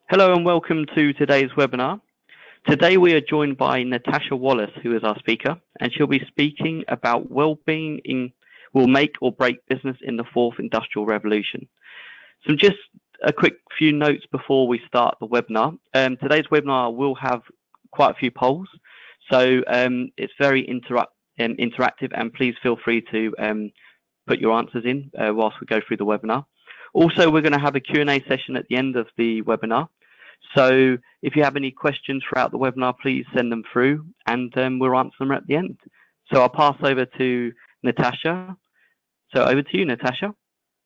Hello and welcome to today's webinar. Today we are joined by Natasha Wallace, who is our speaker, and she'll be speaking about well-being will make or break business in the fourth industrial revolution. So just a quick few notes before we start the webinar. Today's webinar will have quite a few polls, so it's very interactive, and please feel free to put your answers in whilst we go through the webinar. Also, we're going to have a Q&A session at the end of the webinar. So if you have any questions throughout the webinar, please send them through and we'll answer them at the end. So I'll pass over to Natasha. So over to you, Natasha.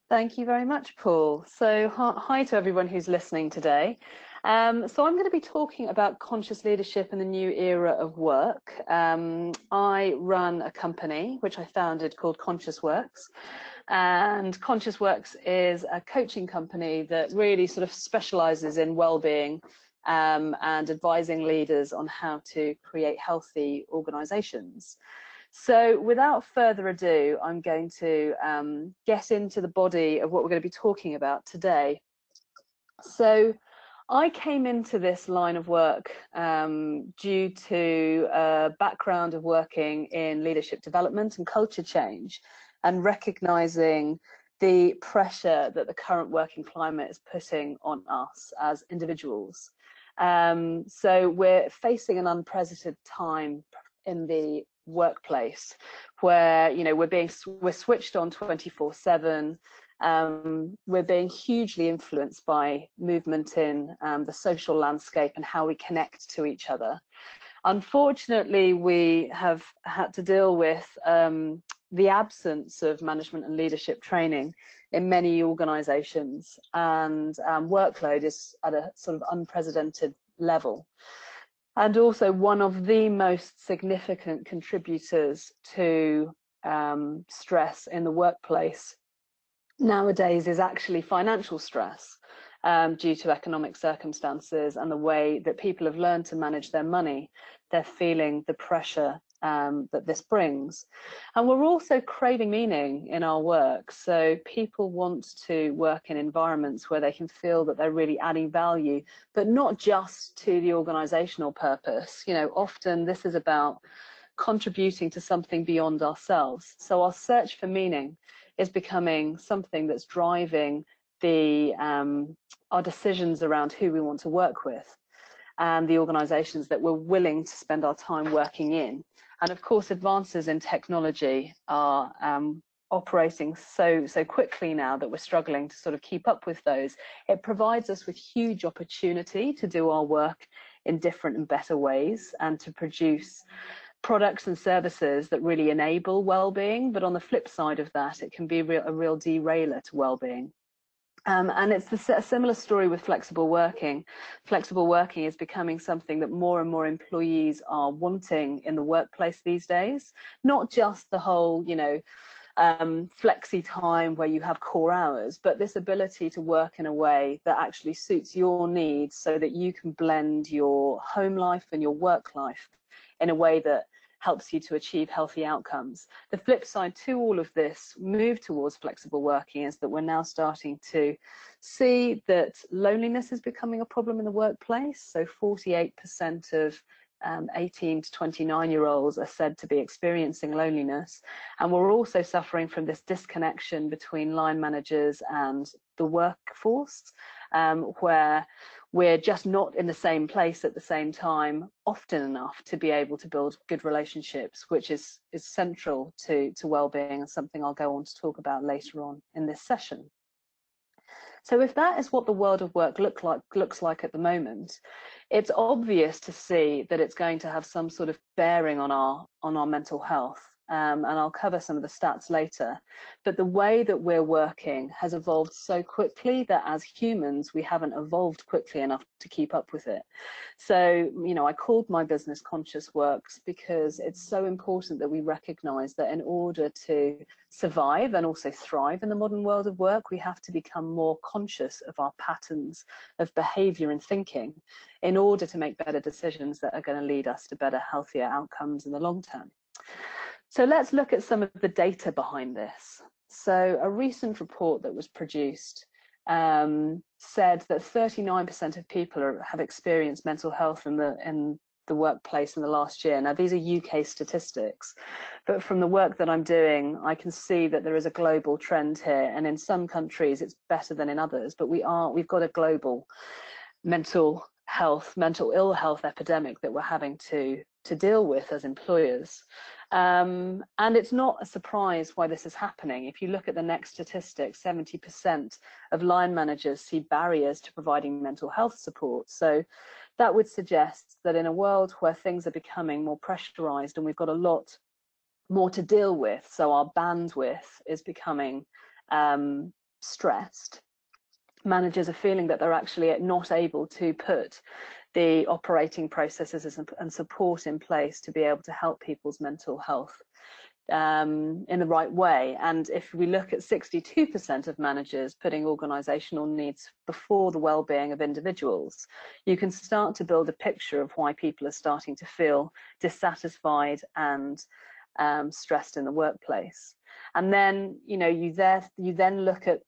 Thank you very much, Paul. So hi to everyone who's listening today. So I'm going to be talking about conscious leadership in the new era of work. I run a company which I founded called Conscious Works. And Conscious Works is a coaching company that really sort of specializes in well-being and advising leaders on how to create healthy organizations. So without further ado, I'm going to get into the body of what we're going to be talking about today. So I came into this line of work due to a background of working in leadership development and culture change, and recognizing the pressure that the current working climate is putting on us as individuals. So we're facing an unprecedented time in the workplace where, you know, we're switched on 24/7. We're being hugely influenced by movement in the social landscape and how we connect to each other. Unfortunately, we have had to deal with the absence of management and leadership training in many organizations, and workload is at a sort of unprecedented level. And also, one of the most significant contributors to stress in the workplace nowadays is actually financial stress, due to economic circumstances and the way that people have learned to manage their money. They're feeling the pressure that this brings. And we're also craving meaning in our work. So people want to work in environments where they can feel that they're really adding value, but not just to the organizational purpose. You know, often this is about contributing to something beyond ourselves. So our search for meaning is becoming something that's driving our decisions around who we want to work with and the organizations that we're willing to spend our time working in. And of course, advances in technology are operating so quickly now that we're struggling to sort of keep up with those. It provides us with huge opportunity to do our work in different and better ways and to produce products and services that really enable well-being. But on the flip side of that, it can be a real derailer to well-being. And it's a similar story with flexible working. Flexible working is becoming something that more and more employees are wanting in the workplace these days. Not just the whole, you know, flexi time where you have core hours, but this ability to work in a way that actually suits your needs so that you can blend your home life and your work life in a way that helps you to achieve healthy outcomes. The flip side to all of this move towards flexible working is that we're now starting to see that loneliness is becoming a problem in the workplace. So 48% of 18 to 29-year-olds are said to be experiencing loneliness. And we're also suffering from this disconnection between line managers and the workforce, where we're just not in the same place at the same time often enough to be able to build good relationships, which is central to well-being and something I'll go on to talk about later on in this session. So if that is what the world of work looks like at the moment, it's obvious to see that it's going to have some sort of bearing on our mental health. And I'll cover some of the stats later. But the way that we're working has evolved so quickly that as humans, we haven't evolved quickly enough to keep up with it. So, you know, I called my business Conscious Works because it's so important that we recognize that in order to survive and also thrive in the modern world of work, we have to become more conscious of our patterns of behavior and thinking in order to make better decisions that are going to lead us to better, healthier outcomes in the long term. So let's look at some of the data behind this. So a recent report that was produced said that 39% of people have experienced mental health in the workplace in the last year. Now, these are UK statistics, but from the work that I'm doing, I can see that there is a global trend here, and in some countries it's better than in others, but we've got a global mental ill health epidemic that we're having to deal with as employers. And it's not a surprise why this is happening. If you look at the next statistic, 70% of line managers see barriers to providing mental health support. So that would suggest that in a world where things are becoming more pressurized and we've got a lot more to deal with, so our bandwidth is becoming stressed, managers are feeling that they're actually not able to put the operating processes and support in place to be able to help people's mental health in the right way. And if we look at 62% of managers putting organizational needs before the well-being of individuals, you can start to build a picture of why people are starting to feel dissatisfied and stressed in the workplace. And then, you then look at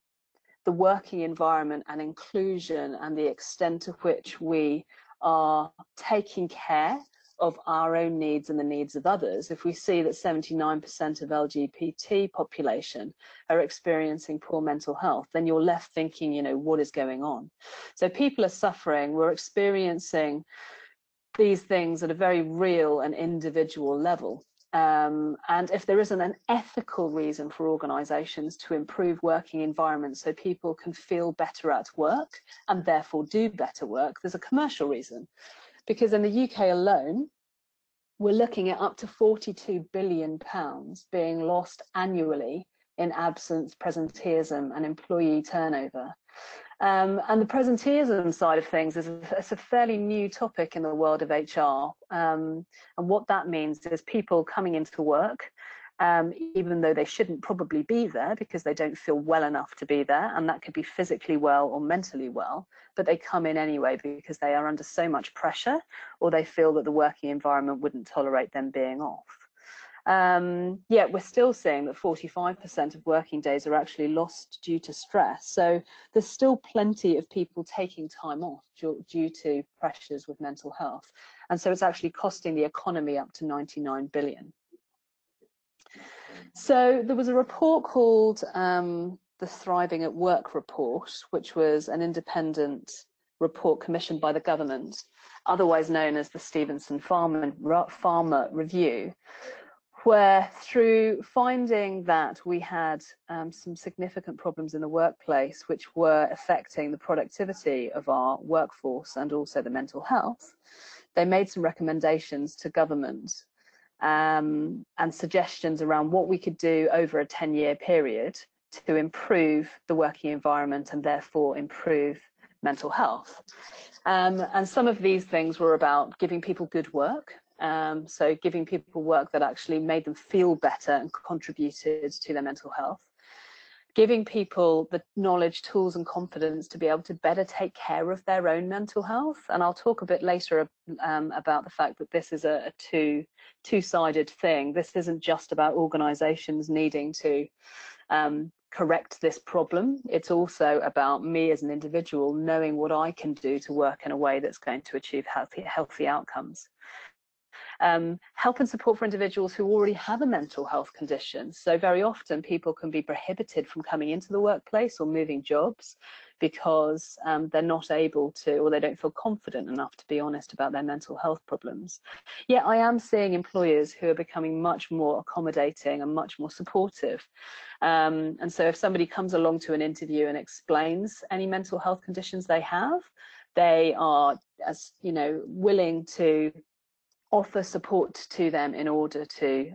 the working environment and inclusion and the extent to which we are taking care of our own needs and the needs of others. If we see that 79% of LGBT population are experiencing poor mental health, then you're left thinking, what is going on? So people are suffering, we're experiencing these things at a very real and individual level. And if there isn't an ethical reason for organisations to improve working environments so people can feel better at work and therefore do better work, there's a commercial reason. Because in the UK alone, we're looking at up to £42 billion being lost annually in absence, presenteeism and employee turnover. And the presenteeism side of things is a fairly new topic in the world of HR. And what that means is people coming into work, even though they shouldn't probably be there because they don't feel well enough to be there, and that could be physically well or mentally well, but they come in anyway because they are under so much pressure, or they feel that the working environment wouldn't tolerate them being off. Yet we're still seeing that 45% of working days are actually lost due to stress. So there's still plenty of people taking time off due to pressures with mental health. And so it's actually costing the economy up to 99 billion. So there was a report called the Thriving at Work report, which was an independent report commissioned by the government, otherwise known as the Stevenson Farmer Review, where through finding that we had some significant problems in the workplace which were affecting the productivity of our workforce and also the mental health, they made some recommendations to government and suggestions around what we could do over a 10-year period to improve the working environment and therefore improve mental health. And some of these things were about giving people good work. So giving people work that actually made them feel better and contributed to their mental health. Giving people the knowledge, tools and confidence to be able to better take care of their own mental health. And I'll talk a bit later about the fact that this is a two-sided thing. This isn't just about organisations needing to correct this problem. It's also about me as an individual knowing what I can do to work in a way that's going to achieve healthy outcomes. Help and support for individuals who already have a mental health condition. So very often people can be prohibited from coming into the workplace or moving jobs because they're not able to, or they don't feel confident enough to be honest about their mental health problems. Yet I am seeing employers who are becoming much more accommodating and much more supportive. And so if somebody comes along to an interview and explains any mental health conditions they have, they are, as you know, willing to offer support to them in order to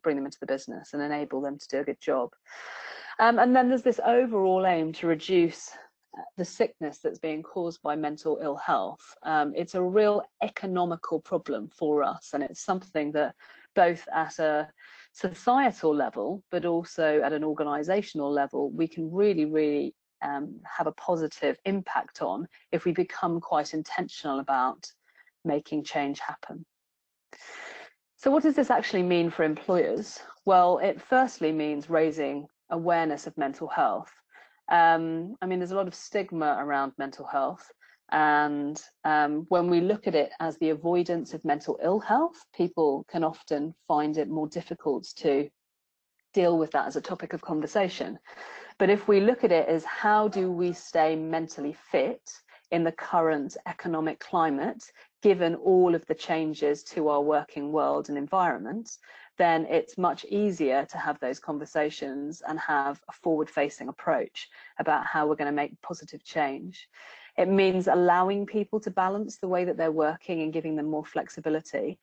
bring them into the business and enable them to do a good job. And then there's this overall aim to reduce the sickness that's being caused by mental ill health. It's a real economical problem for us, and it's something that both at a societal level, but also at an organizational level, we can really have a positive impact on if we become quite intentional about making change happen. So what does this actually mean for employers? Well, it firstly means raising awareness of mental health. I mean, there's a lot of stigma around mental health. And when we look at it as the avoidance of mental ill health, people can often find it more difficult to deal with that as a topic of conversation. But if we look at it as how do we stay mentally fit in the current economic climate, given all of the changes to our working world and environment, then it's much easier to have those conversations and have a forward-facing approach about how we're going to make positive change. It means allowing people to balance the way that they're working and giving them more flexibility.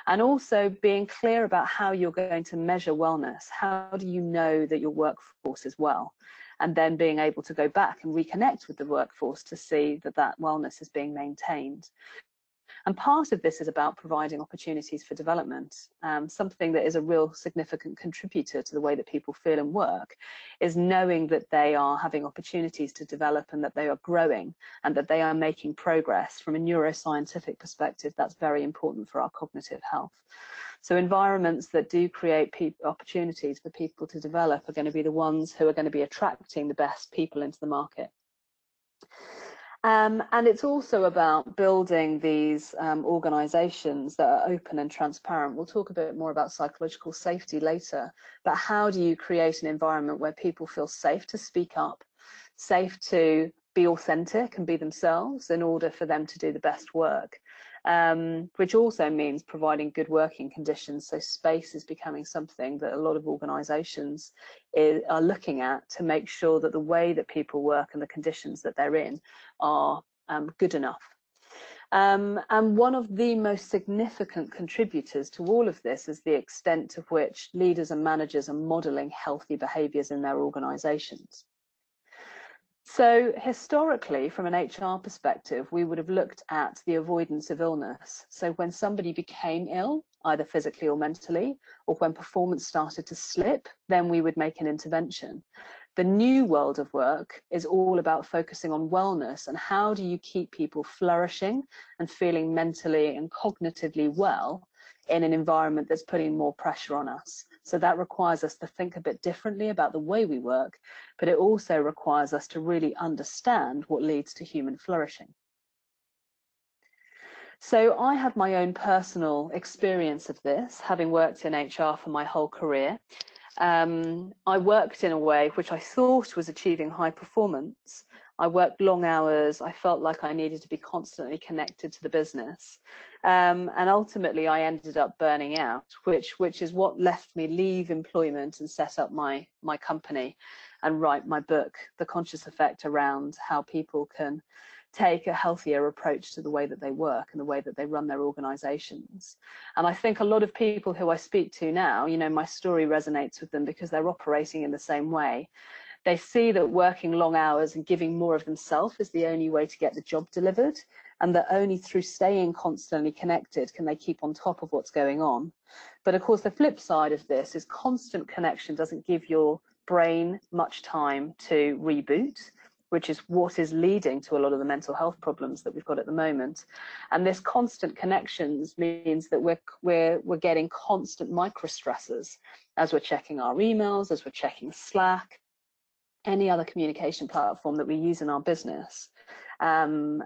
And also being clear about how you're going to measure wellness. How do you know that your workforce is well? And then being able to go back and reconnect with the workforce to see that that wellness is being maintained. And part of this is about providing opportunities for development. Something that is a real significant contributor to the way that people feel and work is knowing that they are having opportunities to develop and that they are growing and that they are making progress. From a neuroscientific perspective, that's very important for our cognitive health. So environments that do create opportunities for people to develop are going to be the ones who are going to be attracting the best people into the market. And it's also about building these organizations that are open and transparent. We'll talk a bit more about psychological safety later, but how do you create an environment where people feel safe to speak up, safe to be authentic and be themselves in order for them to do the best work, which also means providing good working conditions. So space is becoming something that a lot of organizations are looking at to make sure that the way that people work and the conditions that they're in are good enough. And one of the most significant contributors to all of this is the extent to which leaders and managers are modeling healthy behaviors in their organizations. So historically, from an HR perspective, we would have looked at the avoidance of illness. So when somebody became ill, either physically or mentally, or when performance started to slip, then we would make an intervention. The new world of work is all about focusing on wellness and how do you keep people flourishing and feeling mentally and cognitively well in an environment that's putting more pressure on us. So that requires us to think a bit differently about the way we work, but it also requires us to really understand what leads to human flourishing. So I have my own personal experience of this, having worked in HR for my whole career. I worked in a way which I thought was achieving high performance. I worked long hours. I felt like I needed to be constantly connected to the business. And ultimately, I ended up burning out, which is what left me leave employment and set up my company and write my book, The Conscious Effect, around how people can take a healthier approach to the way that they work and the way that they run their organizations. And I think a lot of people who I speak to now, you know, my story resonates with them because they're operating in the same way. They see that working long hours and giving more of themselves is the only way to get the job delivered, and that only through staying constantly connected can they keep on top of what's going on. But of course, the flip side of this is constant connection doesn't give your brain much time to reboot, which is what is leading to a lot of the mental health problems that we've got at the moment. And this constant connections means that we're getting constant micro stressors as we're checking our emails, as we're checking Slack, any other communication platform that we use in our business. And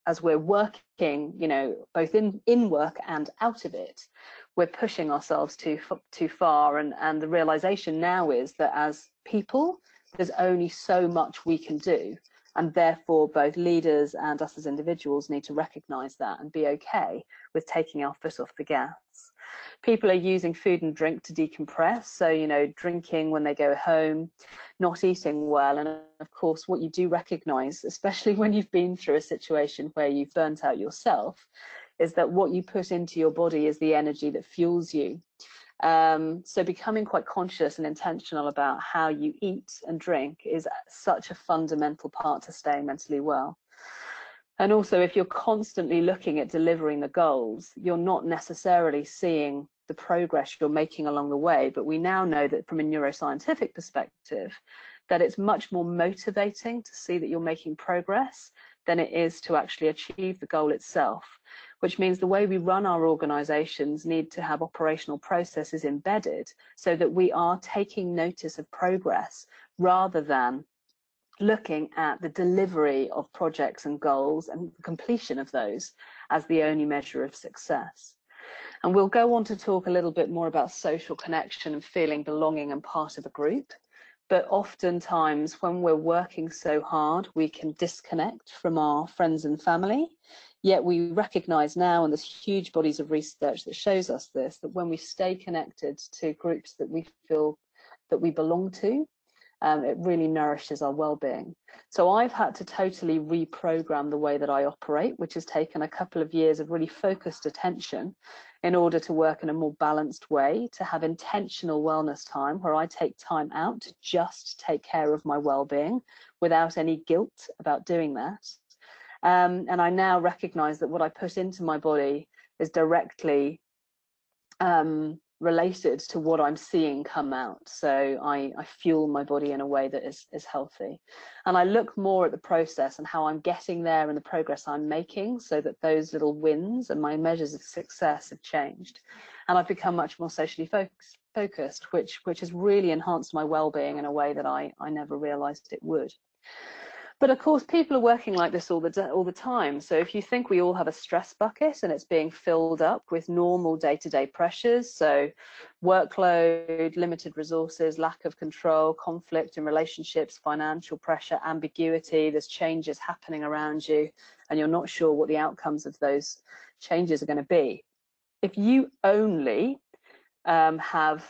as we're working, you know, both in work and out of it, we're pushing ourselves too far. And the realization now is that as people, there's only so much we can do. And therefore, both leaders and us as individuals need to recognize that and be okay with taking our foot off the gas. People are using food and drink to decompress. So, you know, drinking when they go home, not eating well. And of course, what you do recognize, especially when you've been through a situation where you've burnt out yourself, is that what you put into your body is the energy that fuels you. So becoming quite conscious and intentional about how you eat and drink is such a fundamental part to staying mentally well. And also, if you're constantly looking at delivering the goals, you're not necessarily seeing the progress you're making along the way. But we now know that from a neuroscientific perspective, that it's much more motivating to see that you're making progress than it is to actually achieve the goal itself, which means the way we run our organizations need to have operational processes embedded so that we are taking notice of progress rather than looking at the delivery of projects and goals and the completion of those as the only measure of success. And we'll go on to talk a little bit more about social connection and feeling belonging and part of a group. But oftentimes when we're working so hard, we can disconnect from our friends and family. Yet we recognize now, and there's huge bodies of research that shows us this, that when we stay connected to groups that we feel that we belong to, it really nourishes our well-being. So I've had to totally reprogram the way that I operate, which has taken a couple of years of really focused attention in order to work in a more balanced way, to have intentional wellness time where I take time out to just take care of my well-being without any guilt about doing that. And I now recognize that what I put into my body is directly related to what I'm seeing come out. So I fuel my body in a way that is healthy. And I look more at the process and how I'm getting there and the progress I'm making, so that those little wins and my measures of success have changed. And I've become much more socially focused, which has really enhanced my well-being in a way that I never realized it would. But of course, people are working like this all the time. So if you think we all have a stress bucket and it's being filled up with normal day-to-day pressures, so workload, limited resources, lack of control, conflict in relationships, financial pressure, ambiguity, there's changes happening around you, and you're not sure what the outcomes of those changes are going to be. If you only have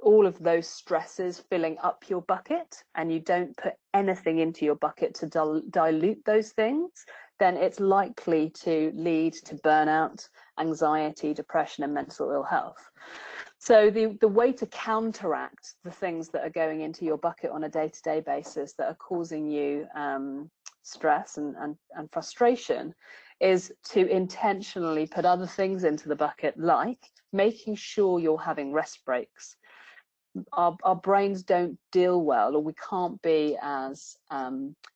all of those stresses filling up your bucket and you don't put anything into your bucket to dilute those things, then it's likely to lead to burnout, anxiety, depression, and mental ill health. So the way to counteract the things that are going into your bucket on a day-to-day basis that are causing you stress and frustration is to intentionally put other things into the bucket, like making sure you're having rest breaks. Our brains don't deal well, or we can't be as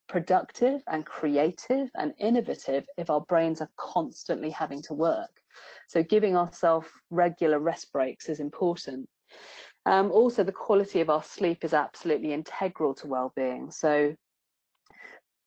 productive and creative and innovative if our brains are constantly having to work. So giving ourselves regular rest breaks is important. Also, the quality of our sleep is absolutely integral to well-being. So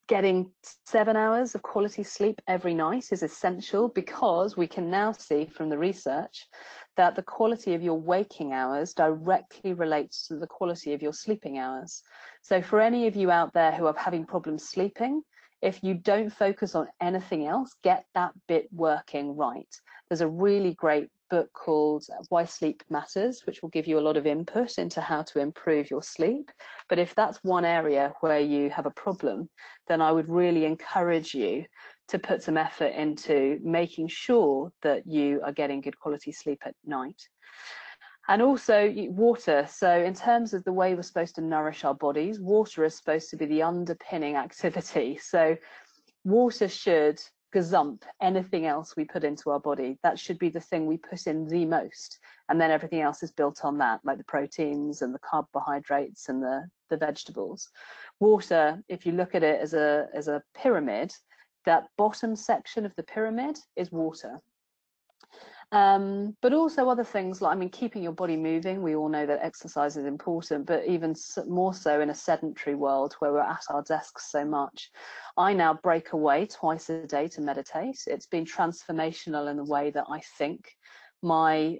getting 7 hours of quality sleep every night is essential, because we can now see from the research that the quality of your waking hours directly relates to the quality of your sleeping hours. So for any of you out there who are having problems sleeping, if you don't focus on anything else, get that bit working right. There's a really great book called Why Sleep Matters, which will give you a lot of input into how to improve your sleep. But if that's one area where you have a problem, then I would really encourage you to put some effort into making sure that you are getting good quality sleep at night. And also water. So in terms of the way we're supposed to nourish our bodies, water is supposed to be the underpinning activity. So water should gazump anything else we put into our body. That should be the thing we put in the most. And then everything else is built on that, like the proteins and the carbohydrates and the vegetables. Water, if you look at it as a pyramid, that bottom section of the pyramid is water. But also other things like, keeping your body moving. We all know that exercise is important, but even more so in a sedentary world where we're at our desks so much. I now break away twice a day to meditate. It's been transformational in the way that I think. My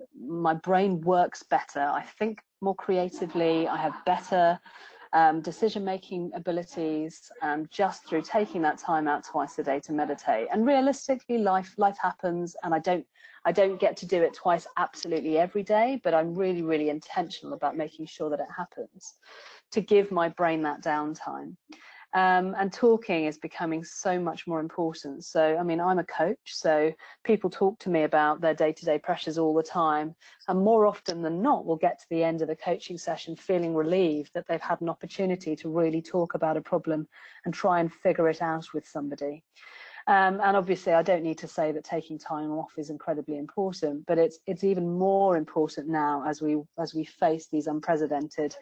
brain works better. I think more creatively. I have better decision-making abilities just through taking that time out twice a day to meditate. And realistically, life happens, and I don't get to do it twice absolutely every day, but I'm really, really intentional about making sure that it happens, to give my brain that downtime. And talking is becoming so much more important. So, I'm a coach, so people talk to me about their day-to-day pressures all the time. And more often than not, we'll get to the end of the coaching session feeling relieved that they've had an opportunity to really talk about a problem and try and figure it out with somebody. And obviously, I don't need to say that taking time off is incredibly important, but it's even more important now as we face these unprecedented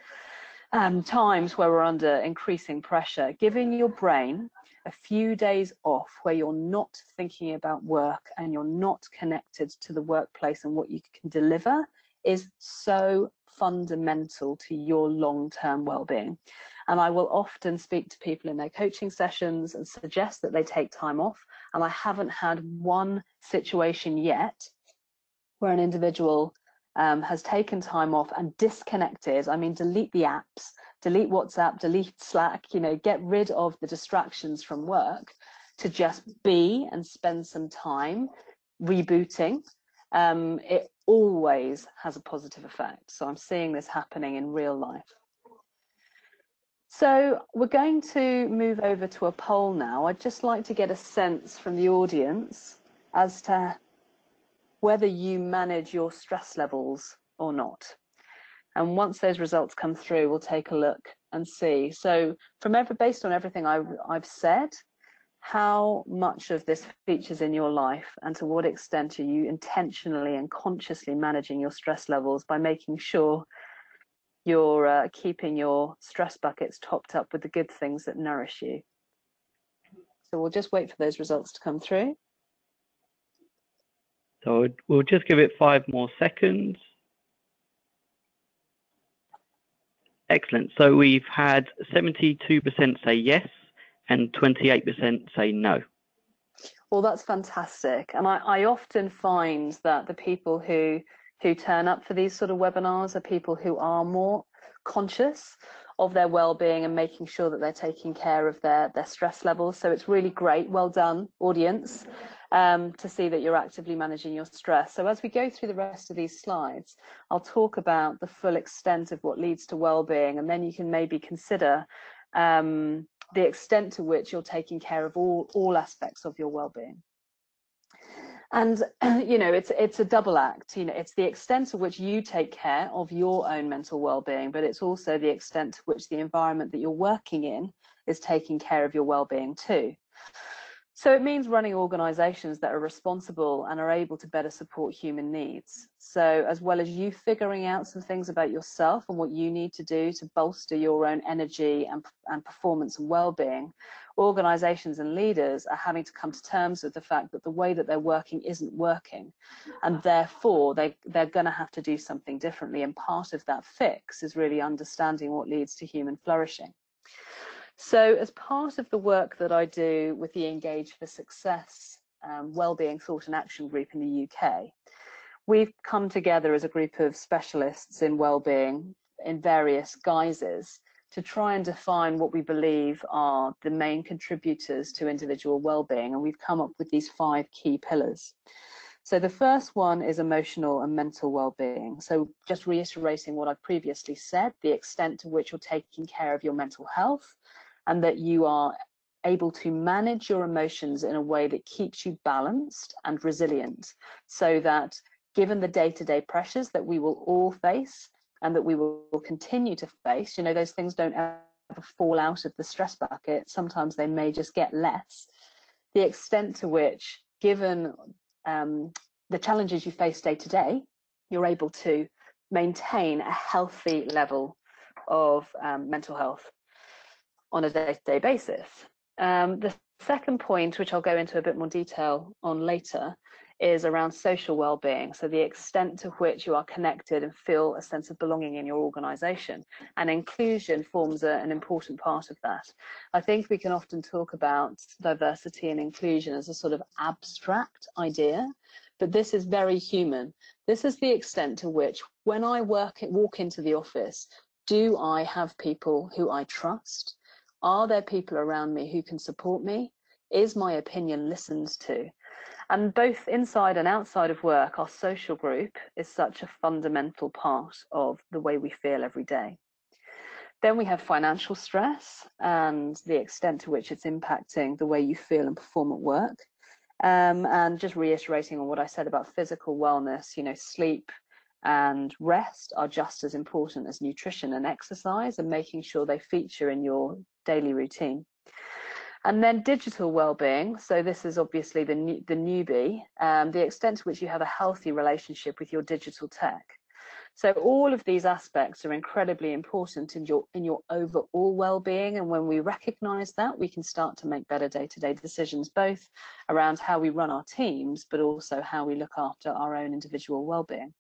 times where we're under increasing pressure. Giving your brain a few days off where you're not thinking about work and you're not connected to the workplace and what you can deliver is so fundamental to your long-term well-being. And I will often speak to people in their coaching sessions and suggest that they take time off. And I haven't had one situation yet where an individual has taken time off and disconnected. I mean, delete the apps, delete WhatsApp, delete Slack, you know, get rid of the distractions from work to just be and spend some time rebooting. It always has a positive effect. So I'm seeing this happening in real life. So we're going to move over to a poll now. I'd just like to get a sense from the audience as to whether you manage your stress levels or not. And once those results come through, we'll take a look and see. So based on everything I've said, how much of this features in your life, and to what extent are you intentionally and consciously managing your stress levels by making sure you're keeping your stress buckets topped up with the good things that nourish you. So we'll just wait for those results to come through. So we'll just give it 5 more seconds. Excellent. So we've had 72% say yes and 28% say no. Well, that's fantastic. And I often find that the people who turn up for these sort of webinars are people who are more conscious of their well-being and making sure that they're taking care of their stress levels. So it's really great. Well done, audience, to see that you're actively managing your stress. So as we go through the rest of these slides, I'll talk about the full extent of what leads to well-being, and then you can maybe consider the extent to which you're taking care of all aspects of your well-being. And you know, it's a double act. You know, it's the extent to which you take care of your own mental well-being, but it's also the extent to which the environment that you're working in is taking care of your well-being too. So it means running organizations that are responsible and are able to better support human needs. So as well as you figuring out some things about yourself and what you need to do to bolster your own energy and performance and well-being, organizations and leaders are having to come to terms with the fact that the way that they're working isn't working, and therefore they're going to have to do something differently. And part of that fix is really understanding what leads to human flourishing. So as part of the work that I do with the Engage for Success Wellbeing Thought and Action Group in the UK, we've come together as a group of specialists in wellbeing in various guises to try and define what we believe are the main contributors to individual wellbeing, and we've come up with these 5 key pillars. So the first one is emotional and mental well-being. So just reiterating what I've previously said, the extent to which you're taking care of your mental health, and that you are able to manage your emotions in a way that keeps you balanced and resilient, so that given the day-to-day pressures that we will all face and that we will continue to face, you know, those things don't ever fall out of the stress bucket. Sometimes they may just get less. The extent to which, given the challenges you face day to day, you're able to maintain a healthy level of mental health on a day-to-day basis. The second point, which I'll go into a bit more detail on later, is around social well-being. So the extent to which you are connected and feel a sense of belonging in your organization, and inclusion forms an important part of that. I think we can often talk about diversity and inclusion as a sort of abstract idea, but this is very human. This is the extent to which, when I walk into the office, do I have people who I trust? Are there people around me who can support me? Is my opinion listened to? And both inside and outside of work, our social group is such a fundamental part of the way we feel every day. Then we have financial stress and the extent to which it's impacting the way you feel and perform at work. And just reiterating on what I said about physical wellness, you know, sleep and rest are just as important as nutrition and exercise, and making sure they feature in your daily routine. And then digital well-being. So this is obviously the newbie, the extent to which you have a healthy relationship with your digital tech. So all of these aspects are incredibly important in your overall well-being. And when we recognize that, we can start to make better day-to-day decisions, both around how we run our teams, but also how we look after our own individual well-being.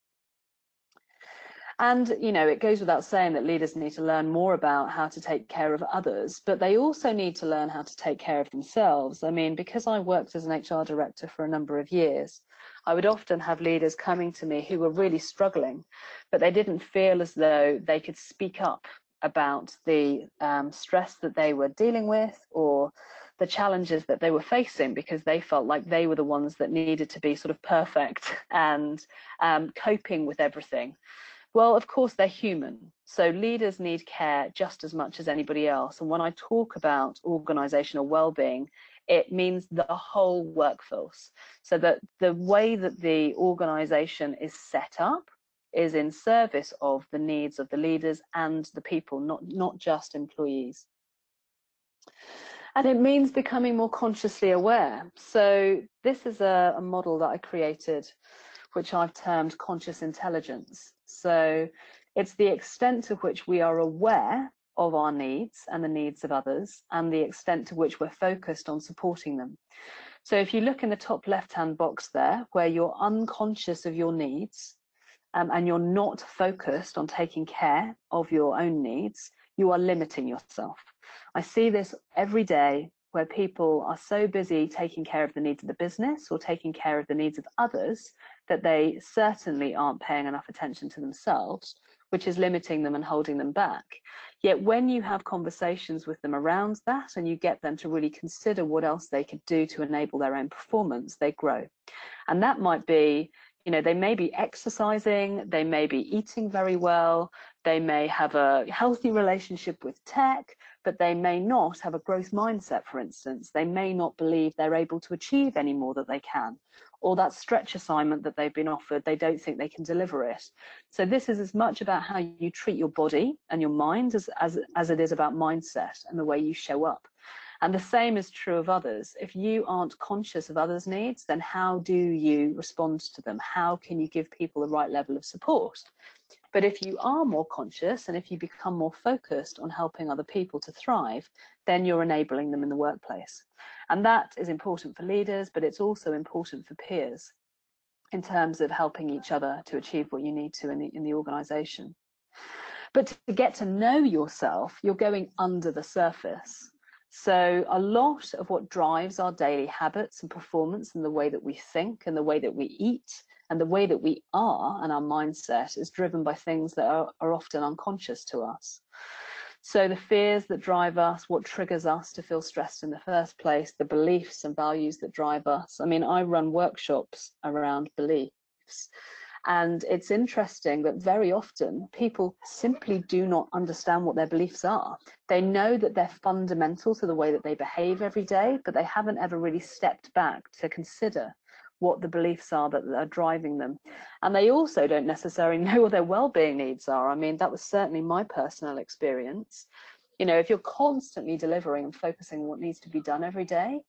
And, you know, it goes without saying that leaders need to learn more about how to take care of others, but they also need to learn how to take care of themselves. I mean, because I worked as an HR director for a number of years, I would often have leaders coming to me who were really struggling, but they didn't feel as though they could speak up about the stress that they were dealing with or the challenges that they were facing, because they felt like they were the ones that needed to be sort of perfect and coping with everything. Well, of course, they're human. So leaders need care just as much as anybody else. And when I talk about organizational well-being, it means the whole workforce. So that the way that the organization is set up is in service of the needs of the leaders and the people, not just employees. And it means becoming more consciously aware. So this is a model that I created, which I've termed conscious intelligence. So it's the extent to which we are aware of our needs and the needs of others, and the extent to which we're focused on supporting them. So if you look in the top left-hand box there, where you're unconscious of your needs, and you're not focused on taking care of your own needs, you are limiting yourself. I see this every day, where people are so busy taking care of the needs of the business or taking care of the needs of others that they certainly aren't paying enough attention to themselves, which is limiting them and holding them back. Yet when you have conversations with them around that and you get them to really consider what else they could do to enable their own performance, they grow. And that might be, you know, they may be exercising, they may be eating very well, they may have a healthy relationship with tech, but they may not have a growth mindset, for instance. They may not believe they're able to achieve any more that they can, or that stretch assignment that they've been offered, they don't think they can deliver it. So this is as much about how you treat your body and your mind as it is about mindset and the way you show up. And the same is true of others. If you aren't conscious of others' needs, then how do you respond to them? How can you give people the right level of support? But if you are more conscious and if you become more focused on helping other people to thrive, then you're enabling them in the workplace. And that is important for leaders, but it's also important for peers in terms of helping each other to achieve what you need to in the organization. But to get to know yourself, you're going under the surface. So a lot of what drives our daily habits and performance and the way that we think and the way that we eat and the way that we are and our mindset is driven by things that are often unconscious to us. So the fears that drive us, what triggers us to feel stressed in the first place, the beliefs and values that drive us. I mean, I run workshops around beliefs. And it's interesting that very often people simply do not understand what their beliefs are. They know that they're fundamental to the way that they behave every day, but they haven't ever really stepped back to consider what the beliefs are that are driving them. And they also don't necessarily know what their well-being needs are. I mean, that was certainly my personal experience. You know, if you're constantly delivering and focusing on what needs to be done every day,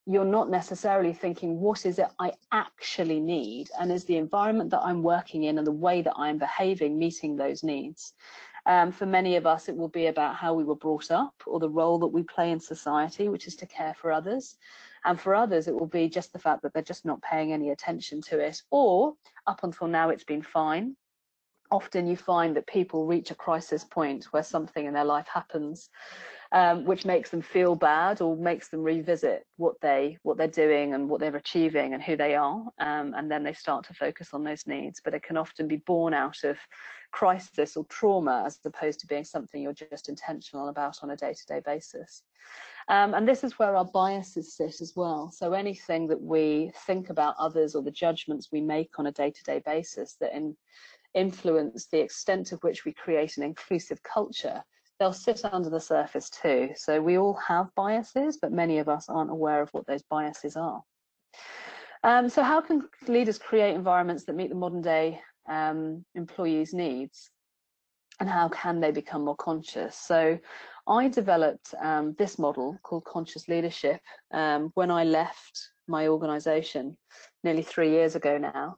you're not necessarily thinking, what is it I actually need? And is the environment that I'm working in and the way that I'm behaving meeting those needs? For many of us, it will be about how we were brought up or the role that we play in society, which is to care for others. And for others, it will be just the fact that they're just not paying any attention to it, or up until now, it's been fine. Often you find that people reach a crisis point where something in their life happens, which makes them feel bad or makes them revisit what they're doing and what they're achieving and who they are, and then they start to focus on those needs. But it can often be born out of crisis or trauma as opposed to being something you're just intentional about on a day-to-day basis. And this is where our biases sit as well. So anything that we think about others or the judgments we make on a day-to-day basis that influence the extent to which we create an inclusive culture, they'll sit under the surface too. So we all have biases, but many of us aren't aware of what those biases are. So how can leaders create environments that meet the modern day employees' needs? And how can they become more conscious? So I developed this model called conscious leadership when I left my organization nearly 3 years ago now.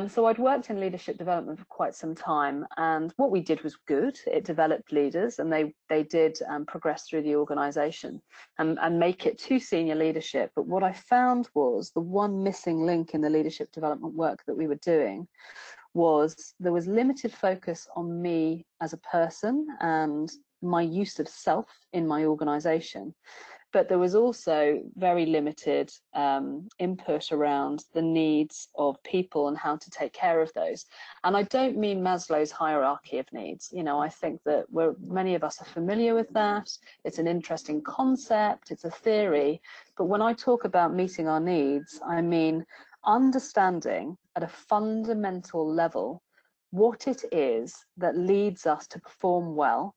So I'd worked in leadership development for quite some time, and what we did was good. It developed leaders, and they did progress through the organization and make it to senior leadership. But what I found was the one missing link in the leadership development work that we were doing was there was limited focus on me as a person and my use of self in my organization. But there was also very limited input around the needs of people and how to take care of those. And I don't mean Maslow's hierarchy of needs. You know, I think that many of us are familiar with that. It's an interesting concept, it's a theory. But when I talk about meeting our needs, I mean understanding at a fundamental level what it is that leads us to perform well,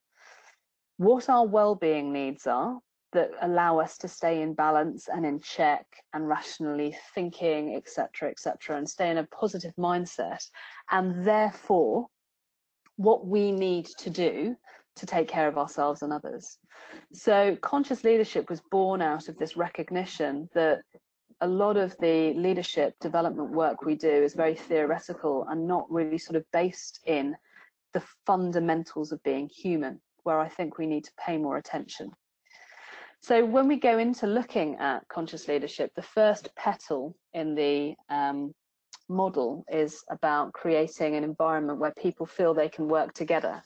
what our well-being needs are that allow us to stay in balance and in check and rationally thinking, etc., and stay in a positive mindset, and therefore what we need to do to take care of ourselves and others. So conscious leadership was born out of this recognition that a lot of the leadership development work we do is very theoretical and not really sort of based in the fundamentals of being human, where I think we need to pay more attention. So when we go into looking at conscious leadership, the first petal in the model is about creating an environment where people feel they can work together,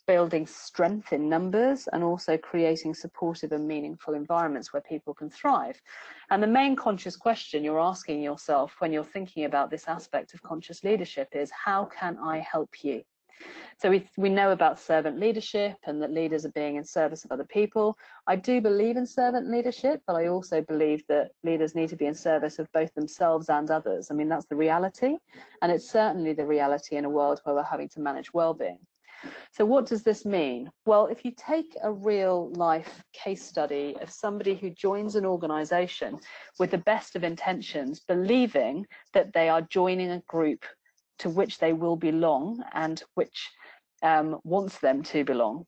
building strength in numbers, and also creating supportive and meaningful environments where people can thrive. And the main conscious question you're asking yourself when you're thinking about this aspect of conscious leadership is, how can I help you? So we know about servant leadership and that leaders are being in service of other people. I do believe in servant leadership, but I also believe that leaders need to be in service of both themselves and others. I mean, that's the reality. And it's certainly the reality in a world where we're having to manage well-being. So what does this mean? Well, if you take a real life case study of somebody who joins an organization with the best of intentions, believing that they are joining a group to which they will belong and which wants them to belong.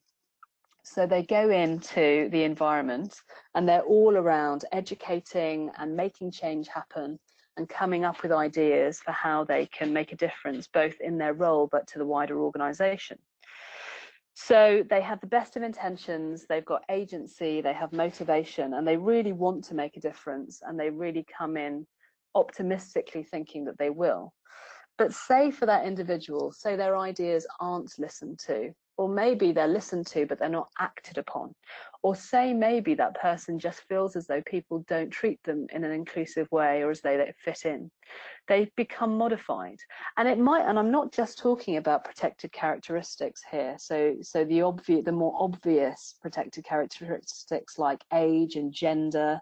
So they go into the environment and they're all around educating and making change happen and coming up with ideas for how they can make a difference, both in their role but to the wider organization. So they have the best of intentions, they've got agency, they have motivation, and they really want to make a difference, and they really come in optimistically thinking that they will. But say for that individual, say their ideas aren't listened to, or maybe they're listened to, but they're not acted upon. Or say maybe that person just feels as though people don't treat them in an inclusive way or as they don't fit in. They become modified. And it might, and I'm not just talking about protected characteristics here. So the more obvious protected characteristics like age and gender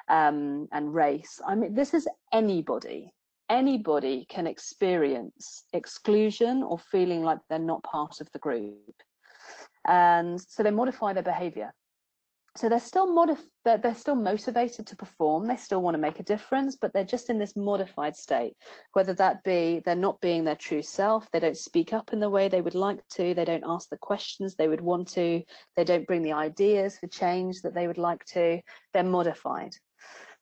and race. I mean, this is anybody. Anybody can experience exclusion or feeling like they're not part of the group. And so they modify their behavior. So they're still motivated to perform, they still want to make a difference, but they're just in this modified state, whether that be they're not being their true self, they don't speak up in the way they would like to, they don't ask the questions they would want to, they don't bring the ideas for change that they would like to, they're modified.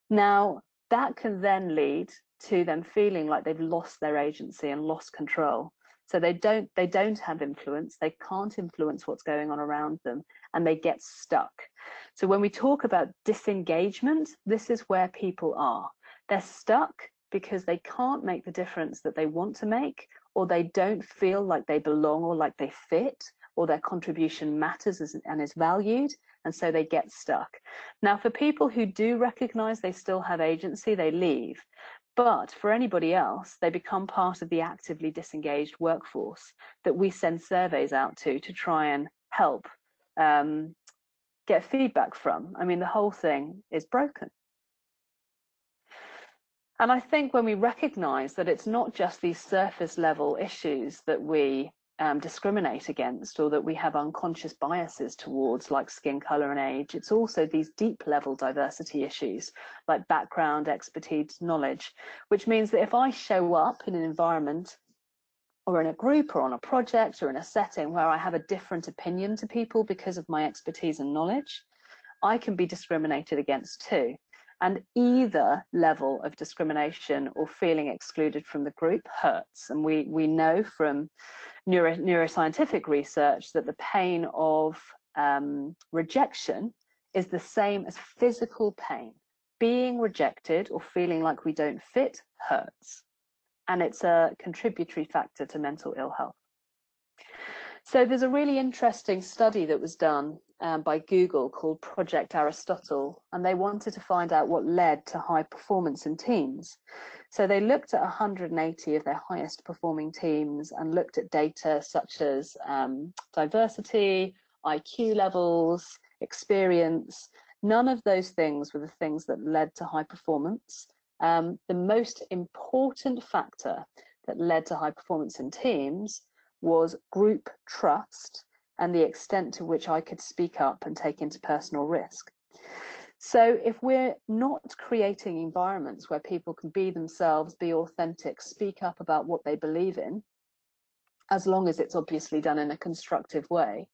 Now, that can then lead to them feeling like they've lost their agency and lost control. So they don't have influence, they can't influence what's going on around them, and they get stuck. So when we talk about disengagement, this is where people are. They're stuck because they can't make the difference that they want to make, or they don't feel like they belong or like they fit, or their contribution matters and is valued, and so they get stuck. Now, for people who do recognize they still have agency, they leave. But for anybody else, they become part of the actively disengaged workforce that we send surveys out to try and help get feedback from. I mean, the whole thing is broken. And I think when we recognize that it's not just these surface level issues that we discriminate against or that we have unconscious biases towards, like skin color and age, it's also these deep level diversity issues like background, expertise, knowledge, which means that if I show up in an environment or in a group or on a project or in a setting where I have a different opinion to people because of my expertise and knowledge, I can be discriminated against too. And either level of discrimination or feeling excluded from the group hurts. And we know from neuroscientific research that the pain of rejection is the same as physical pain. Being rejected or feeling like we don't fit hurts. and it's a contributory factor to mental ill health. So there's a really interesting study that was done by Google called Project Aristotle, and they wanted to find out what led to high performance in teams. So they looked at 180 of their highest performing teams and looked at data such as diversity, IQ levels, experience. None of those things were the things that led to high performance. The most important factor that led to high performance in teams was group trust and the extent to which I could speak up and take into personal risk. So if we're not creating environments where people can be themselves, be authentic, speak up about what they believe in, as long as it's obviously done in a constructive way,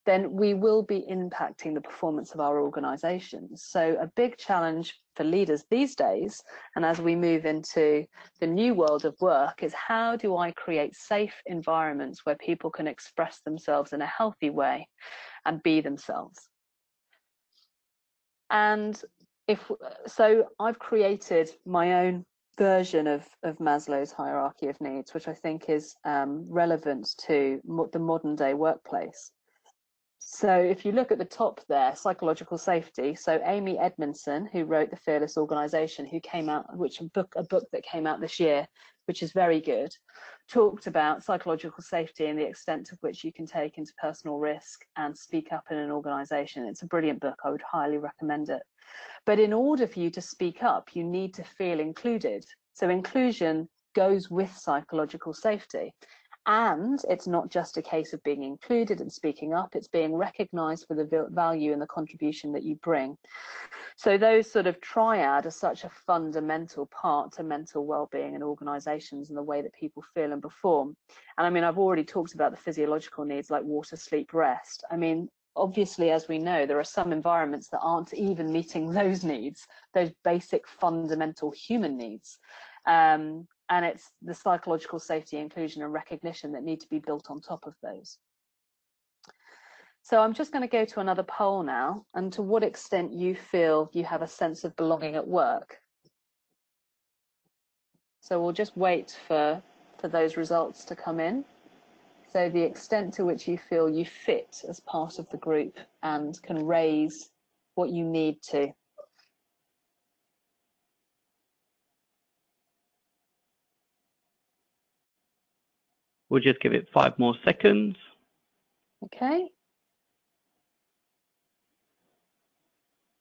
then we will be impacting the performance of our organizations. So a big challenge for leaders these days, and as we move into the new world of work, is how do I create safe environments where people can express themselves in a healthy way and be themselves? And so I've created my own version of Maslow's hierarchy of needs, which I think is relevant to the modern day workplace. So if you look at the top there, psychological safety. So Amy Edmondson, who wrote The Fearless Organization, who came out, a book that came out this year, which is very good, talked about psychological safety and the extent to which you can take into personal risk and speak up in an organization. It's a brilliant book. I would highly recommend it. But in order for you to speak up, you need to feel included. So inclusion goes with psychological safety. And it's not just a case of being included and speaking up, it's being recognized for the value and the contribution that you bring. So those sort of triad are such a fundamental part to mental well-being in organizations and the way that people feel and perform. And I mean, I've already talked about the physiological needs like water, sleep, rest. I mean, obviously, as we know, there are some environments that aren't even meeting those needs, those basic fundamental human needs. And it's the psychological safety, inclusion and recognition that need to be built on top of those. So I'm just going to go to another poll now, and to what extent you feel you have a sense of belonging at work. So we'll just wait for those results to come in. So the extent to which you feel you fit as part of the group and can raise what you need to. We'll just give it 5 more seconds. Okay.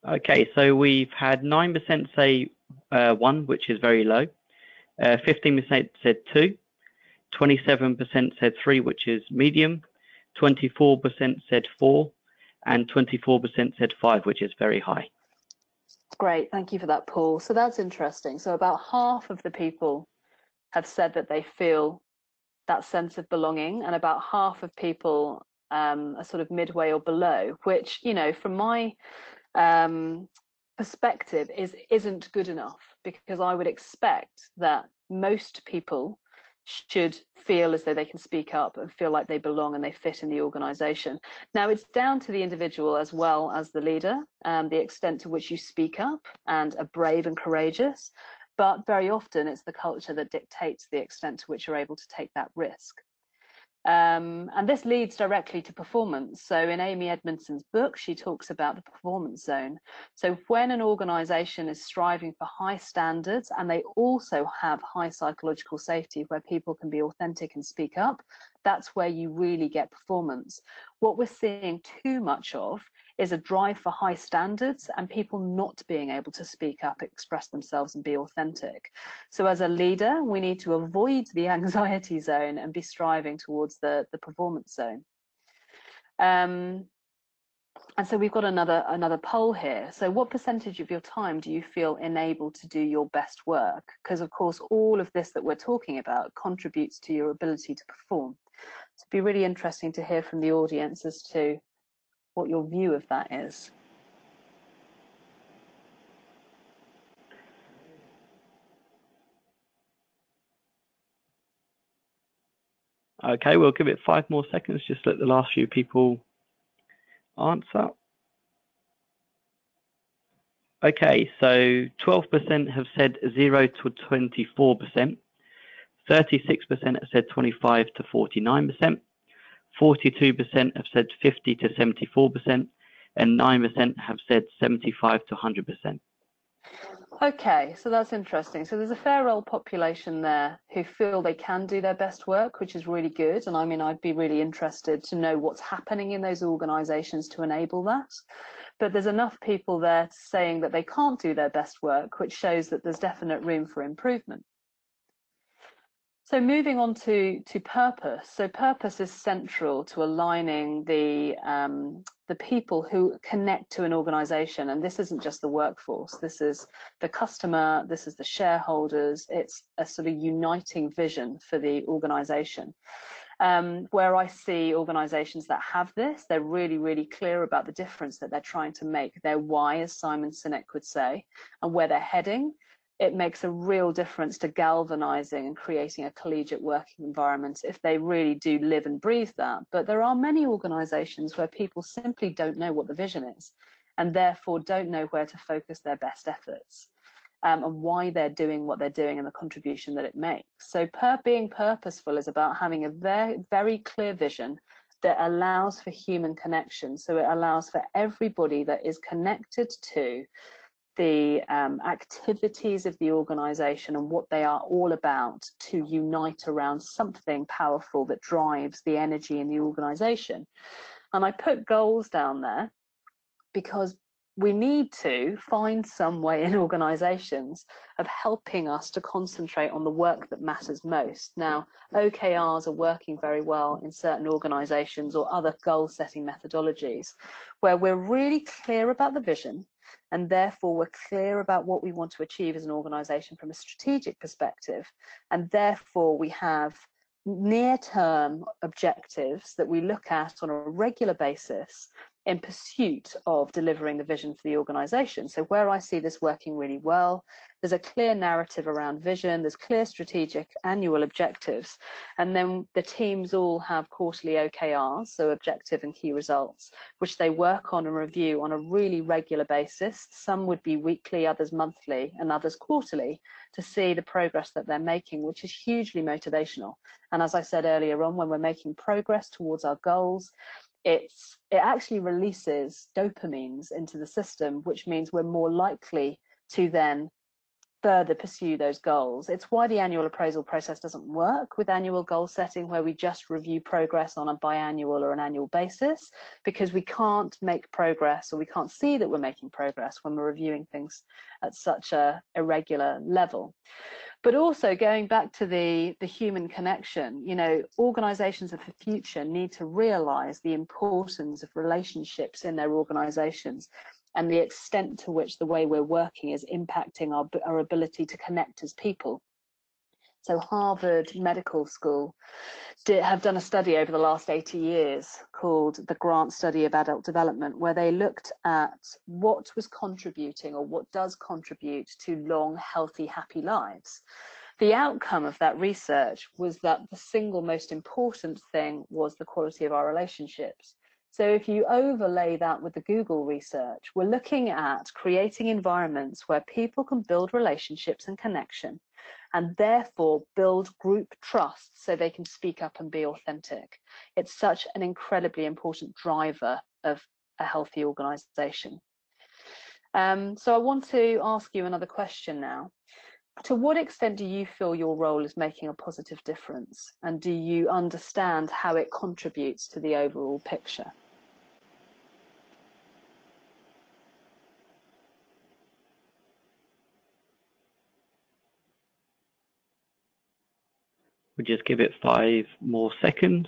Okay, so we've had 9% say 1, which is very low. 15% said 2. 27% said 3, which is medium. 24% said 4. And 24% said 5, which is very high. Great, thank you for that, Paul. So that's interesting. So about half of the people have said that they feel that sense of belonging, and about half of people are sort of midway or below, which, you know, from my perspective isn't good enough, because I would expect that most people should feel as though they can speak up and feel like they belong and they fit in the organization. Now, it's down to the individual as well as the leader, the extent to which you speak up and are brave and courageous. But very often it's the culture that dictates the extent to which you're able to take that risk. And this leads directly to performance. So in Amy Edmondson's book, she talks about the performance zone. So when an organization is striving for high standards and they also have high psychological safety where people can be authentic and speak up, that's where you really get performance. What we're seeing too much of is a drive for high standards and people not being able to speak up, express themselves and be authentic. So as a leader, we need to avoid the anxiety zone and be striving towards the performance zone. And so we've got another poll here. So what percentage of your time do you feel enabled to do your best work? Because of course, all of this that we're talking about contributes to your ability to perform. So it'd be really interesting to hear from the audience as to what your view of that is. Okay, we'll give it 5 more seconds, just let the last few people answer. Okay, so 12% have said 0 to 24%. 36% have said 25 to 49%, 42% have said 50 to 74%, and 9% have said 75 to 100%. Okay, so that's interesting. So there's a fair old population there who feel they can do their best work, which is really good. And I mean, I'd be really interested to know what's happening in those organisations to enable that. But there's enough people there saying that they can't do their best work, which shows that there's definite room for improvement. So moving on to purpose. So purpose is central to aligning the people who connect to an organization. And this isn't just the workforce. This is the customer. This is the shareholders. It's a sort of uniting vision for the organization. Where I see organizations that have this, they're really, really clear about the difference that they're trying to make, their why, as Simon Sinek would say, and where they're heading. It makes a real difference to galvanizing and creating a collegiate working environment if they really do live and breathe that. But there are many organizations where people simply don't know what the vision is and therefore don't know where to focus their best efforts and why they're doing what they're doing and the contribution that it makes. So being purposeful is about having a very, very clear vision that allows for human connection. So it allows for everybody that is connected to the activities of the organization and what they are all about to unite around something powerful that drives the energy in the organization. And I put goals down there because we need to find some way in organizations of helping us to concentrate on the work that matters most. Now, OKRs are working very well in certain organizations or other goal setting methodologies where we're really clear about the vision, and therefore we're clear about what we want to achieve as an organization from a strategic perspective. And therefore we have near-term objectives that we look at on a regular basis in pursuit of delivering the vision for the organization. So where I see this working really well, there's a clear narrative around vision, there's clear strategic annual objectives, and then the teams all have quarterly OKRs, so objective and key results, which they work on and review on a really regular basis. Some would be weekly, others monthly, and others quarterly, to see the progress that they're making, which is hugely motivational. And as I said earlier on, when we're making progress towards our goals, it actually releases dopamines into the system, which means we're more likely to then further pursue those goals. It's why the annual appraisal process doesn't work with annual goal setting, where we just review progress on a biannual or an annual basis, because we can't make progress, or we can't see that we're making progress when we're reviewing things at such a irregular level. But also going back to the human connection, you know, organizations of the future need to realize the importance of relationships in their organizations and the extent to which the way we're working is impacting our ability to connect as people. So Harvard Medical School have done a study over the last 80 years called the Grant Study of Adult Development, where they looked at what was contributing or what does contribute to long, healthy, happy lives. The outcome of that research was that the single most important thing was the quality of our relationships. So if you overlay that with the Google research, we're looking at creating environments where people can build relationships and connection, and therefore build group trust so they can speak up and be authentic. It's such an incredibly important driver of a healthy organization. So I want to ask you another question now. To what extent do you feel your role is making a positive difference? And do you understand how it contributes to the overall picture? We'll just give it 5 more seconds.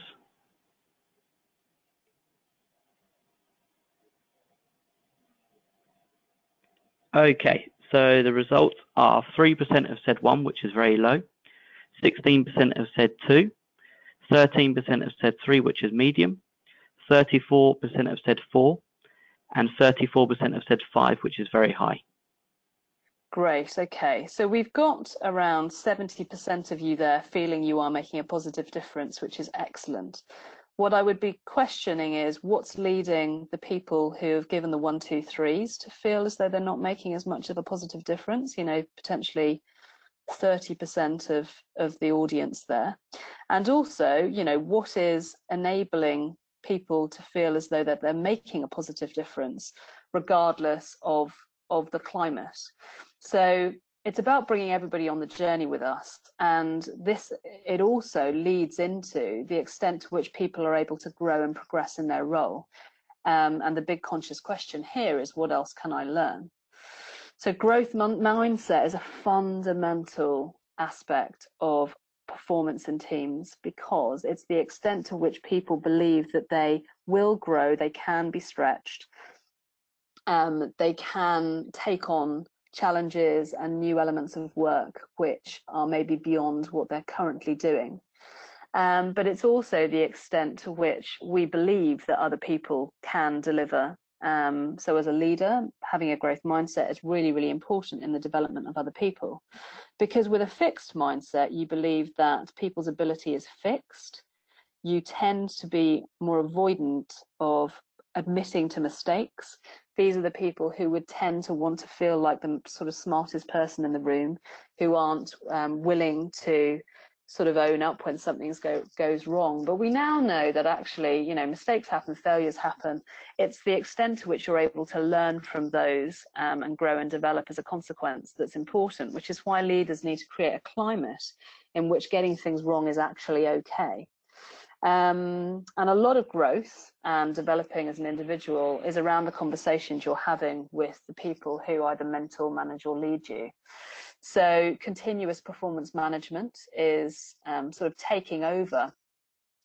Okay, so the results are 3% have said 1, which is very low, 16% have said 2, 13% have said 3, which is medium, 34% have said 4, and 34% have said 5, which is very high. Great, okay. So we've got around 70% of you there feeling you are making a positive difference, which is excellent. What I would be questioning is what's leading the people who have given the 1, 2, 3s to feel as though they're not making as much of a positive difference, you know, potentially 30% of the audience there. And also, you know, what is enabling people to feel as though that they're making a positive difference regardless of the climate. So it's about bringing everybody on the journey with us, and it also leads into the extent to which people are able to grow and progress in their role. And the big conscious question here is, what else can I learn? So growth mindset is a fundamental aspect of performance in teams, because it's the extent to which people believe that they will grow, they can be stretched, they can take on challenges and new elements of work which are maybe beyond what they're currently doing. But it's also the extent to which we believe that other people can deliver. So as a leader, having a growth mindset is really, really important in the development of other people. Because with a fixed mindset, you believe that people's ability is fixed. You tend to be more avoidant of admitting to mistakes. These are the people who would tend to want to feel like the sort of smartest person in the room, who aren't willing to sort of own up when something goes wrong. But we now know that actually, you know, mistakes happen, failures happen. It's the extent to which you're able to learn from those and grow and develop as a consequence that's important, which is why leaders need to create a climate in which getting things wrong is actually okay. And a lot of growth and developing as an individual is around the conversations you're having with the people who either mentor, manage, or lead you. So continuous performance management is sort of taking over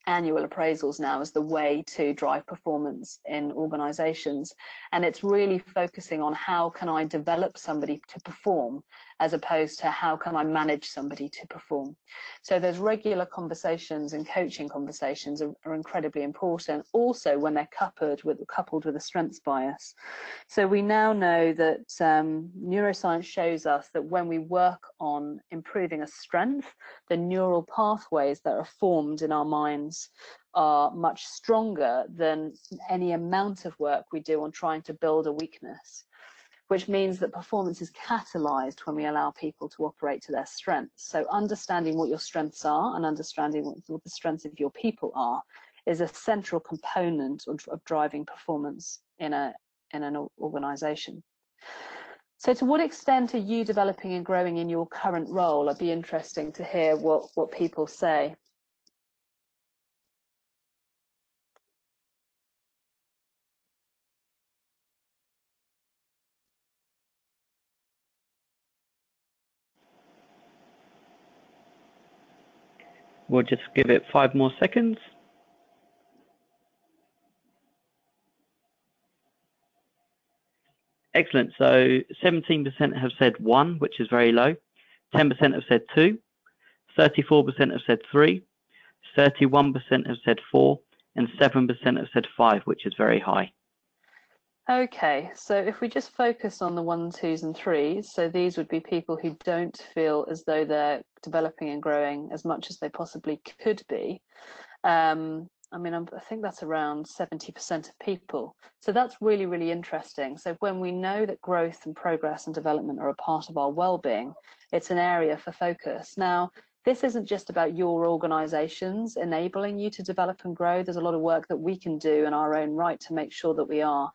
annual appraisals now as the way to drive performance in organizations. And it's really focusing on how can I develop somebody to perform, as opposed to how can I manage somebody to perform. So those regular conversations and coaching conversations are incredibly important, also when they're coupled with a strengths bias. So we now know that neuroscience shows us that when we work on improving a strength, the neural pathways that are formed in our minds are much stronger than any amount of work we do on trying to build a weakness, which means that performance is catalyzed when we allow people to operate to their strengths. So understanding what your strengths are and understanding what the strengths of your people are is a central component of driving performance in an organization. So to what extent are you developing and growing in your current role? It'd be interesting to hear what people say. We'll just give it 5 more seconds. Excellent. So 17% have said 1, which is very low. 10% have said 2. 34% have said 3. 31% have said 4. And 7% have said 5, which is very high. Okay, so if we just focus on the 1s, 2s, and 3s, so these would be people who don't feel as though they're developing and growing as much as they possibly could be. I mean, I think that's around 70% of people. So that's really, really interesting. So when we know that growth and progress and development are a part of our well-being, it's an area for focus. Now, this isn't just about your organizations enabling you to develop and grow. There's a lot of work that we can do in our own right to make sure that we are.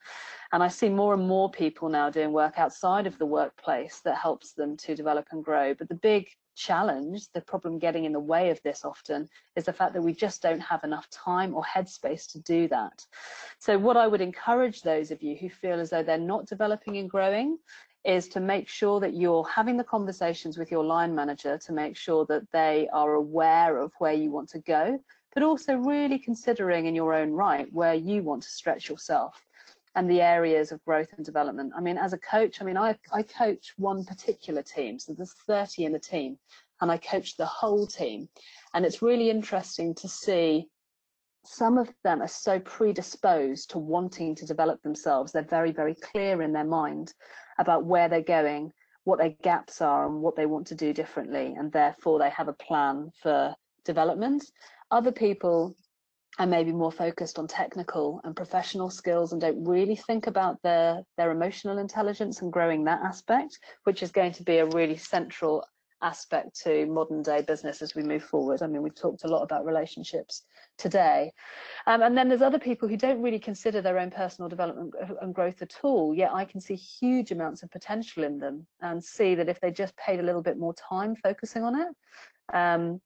And I see more and more people now doing work outside of the workplace that helps them to develop and grow. But the big challenge, the problem getting in the way of this often, is the fact that we just don't have enough time or headspace to do that. So what I would encourage those of you who feel as though they're not developing and growing is to make sure that you're having the conversations with your line manager to make sure that they are aware of where you want to go, but also really considering in your own right where you want to stretch yourself and the areas of growth and development. I mean, as a coach, I mean, I coach one particular team, so there's 30 in the team, and I coach the whole team. And it's really interesting to see some of them are so predisposed to wanting to develop themselves. They're very, very clear in their mind about where they're going, what their gaps are, and what they want to do differently. And therefore, they have a plan for development. Other people are maybe more focused on technical and professional skills and don't really think about their emotional intelligence and growing that aspect, which is going to be a really central aspect to modern day business as we move forward. I mean, we've talked a lot about relationships today. And then there's other people who don't really consider their own personal development and growth at all, yet I can see huge amounts of potential in them and see that if they just paid a little bit more time focusing on it,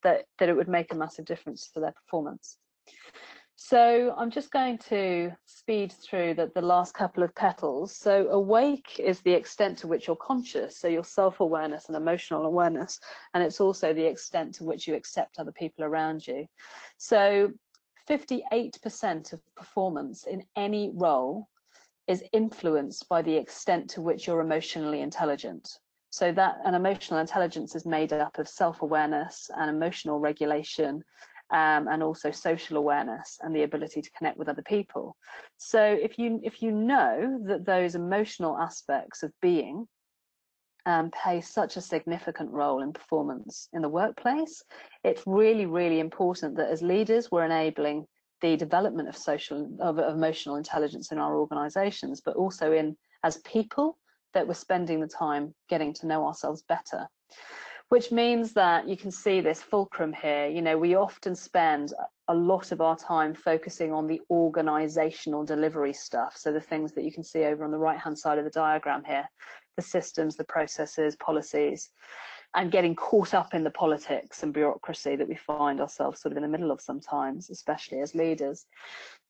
that it would make a massive difference to their performance. So I'm just going to speed through the last couple of petals. So awake is the extent to which you're conscious, so your self-awareness and emotional awareness, and it's also the extent to which you accept other people around you. So 58% of performance in any role is influenced by the extent to which you're emotionally intelligent. So that an emotional intelligence is made up of self-awareness and emotional regulation, and also social awareness and the ability to connect with other people. So if you know that those emotional aspects of being play such a significant role in performance in the workplace, it's really, really important that as leaders we're enabling the development of emotional intelligence in our organizations, but also as people, that we're spending the time getting to know ourselves better. Which means that you can see this fulcrum here. You know, we often spend a lot of our time focusing on the organizational delivery stuff. So the things that you can see over on the right-hand side of the diagram here, the systems, the processes, policies, and getting caught up in the politics and bureaucracy that we find ourselves sort of in the middle of sometimes, especially as leaders.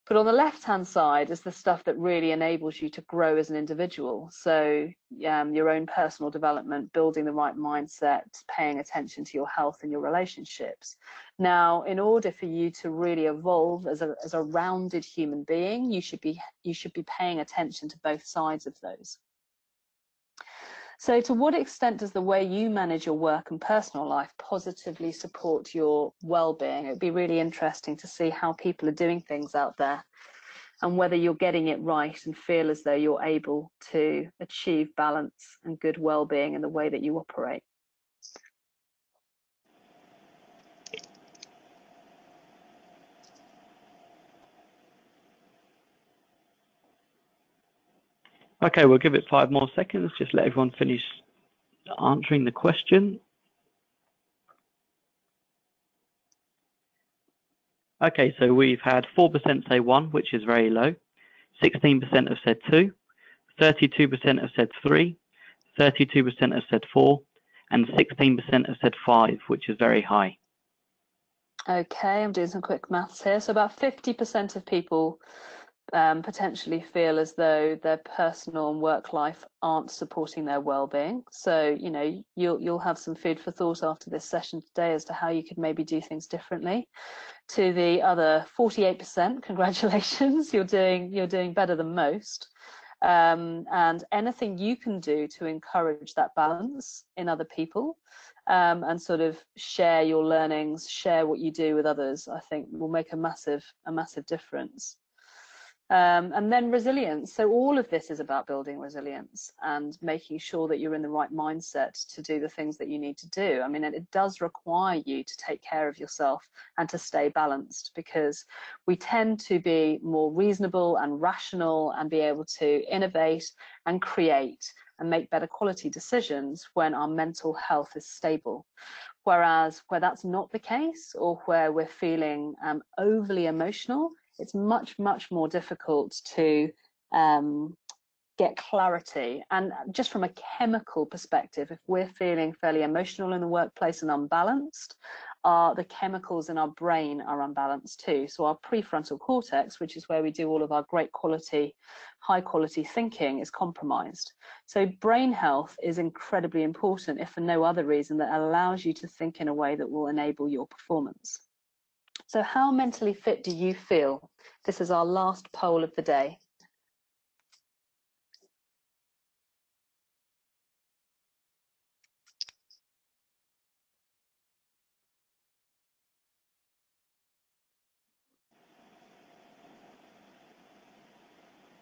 But on the left-hand side is the stuff that really enables you to grow as an individual. So your own personal development, building the right mindset, paying attention to your health and your relationships. Now, in order for you to really evolve as a rounded human being, you should be paying attention to both sides of those. So to what extent does the way you manage your work and personal life positively support your well-being? It'd be really interesting to see how people are doing things out there and whether you're getting it right and feel as though you're able to achieve balance and good well-being in the way that you operate. Okay, we'll give it 5 more seconds. Just let everyone finish answering the question. Okay, so we've had 4% say 1, which is very low. 16% have said 2. 32% have said 3. 32% have said 4. And 16% have said 5, which is very high. Okay, I'm doing some quick maths here. So about 50% of people potentially feel as though their personal and work life aren't supporting their well-being. So, you know, you'll have some food for thought after this session today as to how you could maybe do things differently. To the other 48%, congratulations, you're doing better than most. And anything you can do to encourage that balance in other people, and sort of share your learnings, share what you do with others, I think will make a massive difference. And then resilience. So all of this is about building resilience and making sure that you're in the right mindset to do the things that you need to do. I mean, it does require you to take care of yourself and to stay balanced, because we tend to be more reasonable and rational and be able to innovate and create and make better quality decisions when our mental health is stable. Whereas where that's not the case, or where we're feeling overly emotional, it's much more difficult to get clarity. And just from a chemical perspective, if we're feeling fairly emotional in the workplace and unbalanced, the chemicals in our brain are unbalanced too. So our prefrontal cortex, which is where we do all of our great quality, high quality thinking, is compromised. So brain health is incredibly important, if for no other reason, that allows you to think in a way that will enable your performance. So how mentally fit do you feel? This is our last poll of the day.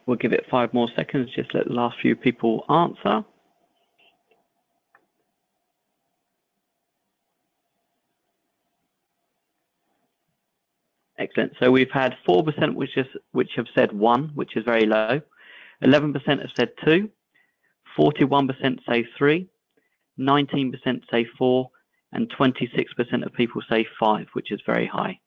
We'll give it 5 more seconds, just let the last few people answer. Excellent. So we've had 4% which have said 1, which is very low. 11% have said 2. 41% say 3. 19% say 4, and 26% of people say 5, which is very high.